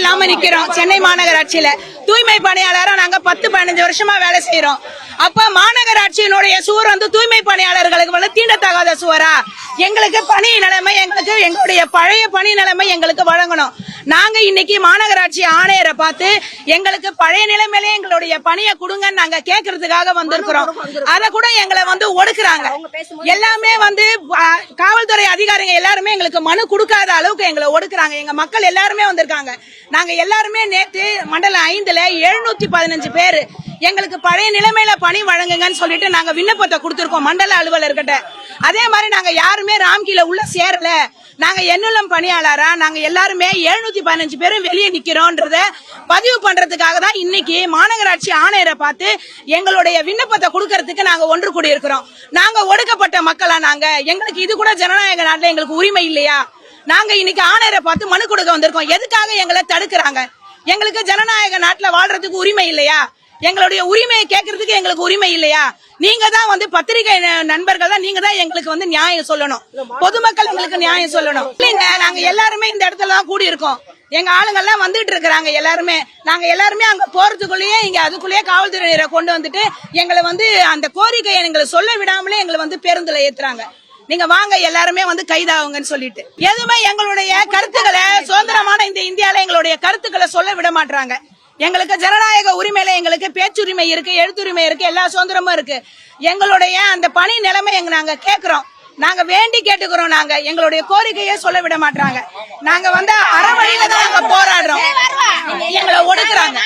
இல்லாம நிக்கிறோம். சென்னை மாநகராட்சியில தூய்மை பணியாளரா நாங்க 10-15 வருஷமா வேலை செய்யறோம். அப்ப மாநகராட்சியினுடைய சுவர் வந்து தூய்மை பணியாளர்களுக்கு வந்து தீண்டத்தகாத சுவரா? எங்களுக்கு பணி நிலைமை, எங்களுடைய பழைய பணி நிலைமை எங்களுக்கு வழங்கணும். நாங்க இன்னைக்கு மாநகராட்சி ஆணையரை பார்த்து எங்களுக்கு பழைய நிலைமையிலே எங்களுடைய பணியை கொடுங்கன்னு நாங்க கேட்கறதுக்காக வந்திருக்கிறோம். அத கூட எங்களை வந்து ஒடுக்குறாங்க. எல்லாமே வந்து காவல்துறை அதிகாரிங்க எல்லாருமே எங்களுக்கு மனு கொடுக்காத அளவுக்கு எங்களை ஒடுக்குறாங்க. எங்க மக்கள் எல்லாருமே வந்திருக்காங்க. நாங்க எல்லாருமே நேற்று மண்டலம் 5ல 715 பேரு எங்களுக்கு பழைய நிலைமையில பணி வழங்குங்கன்னு சொல்லிட்டு நாங்க விண்ணப்பத்தை கொடுத்திருக்கோம் மண்டல அலுவலர்கிட்ட. அதே மாதிரி நாங்க யாருமே ராம்கீல உள்ள சேரல. நாங்க எண்ணுளம் பணியாளரா நாங்க எல்லாருமே 715 பேரும் வெளியே நிக்கிறோம்ன்றத பதிவு பண்றதுக்காக தான் இன்னைக்கு மாநகராட்சி ஆணையரை பார்த்து எங்களுடைய விண்ணப்பத்தை கொடுக்கறதுக்கு நாங்க ஒன்று கூடி இருக்கிறோம். நாங்க ஒடுக்கப்பட்ட மக்களா? நாங்க எங்களுக்கு இது கூட ஜனநாயக நாட்டுல எங்களுக்கு உரிமை இல்லையா? நாங்க இன்னைக்கு ஆணையரை பார்த்து மனு கொடுக்க வந்திருக்கோம். எதுக்காக எங்களை தடுக்கிறாங்க? எங்களுக்கு ஜனநாயக நாட்டுல வாழ்றதுக்கு உரிமை இல்லையா? எங்களுடைய உரிமையை கேட்கறதுக்கு எங்களுக்கு உரிமை இல்லையா? நீங்க தான் வந்து பத்திரிகை நண்பர்கள் தான், நீங்க தான் எங்களுக்கு வந்து நியாயம் சொல்லணும். பொதுமக்கள் எங்களுக்கு நியாயம் சொல்லணும். இல்லைங்க, நாங்க எல்லாருமே இந்த இடத்துல தான் கூடி இருக்கோம். எங்க ஆளுங்க எல்லாம் வந்துட்டு இருக்கிறாங்க. நாங்க எல்லாருமே அங்க போறதுக்குள்ளேயே இங்க அதுக்குள்ளேயே காவல்துறையினரை கொண்டு வந்துட்டு எங்களை வந்து அந்த கோரிக்கையை எங்களை சொல்ல விடாமலே எங்களை வந்து பேருந்துல ஏத்துறாங்க. நீங்க வாங்க எல்லாருமே வந்து கைதாகுங்கன்னு சொல்லிட்டு எதுவுமே எங்களுடைய கருத்துக்களை சுதந்திரமான இந்த இந்தியால எங்களுடைய கருத்துக்களை சொல்ல விட மாட்டாங்க. எங்களுக்கு ஜனநாயக உரிமையில எங்களுக்கு பேச்சுரிமை இருக்கு, எழுத்துரிமை இருக்கு, எல்லா சுதந்திரமும் இருக்கு. எங்களுடைய அந்த பணி நிலைமை நாங்க கேட்கிறோம். நாங்க வேண்டி கேட்டுக்கிறோம். நாங்க எங்களுடைய கோரிக்கையை சொல்ல விட மாட்டாங்க. நாங்க வந்து அறவழியில தான் நாங்க போராடுறோம். எங்களை ஒடுக்குறாங்க.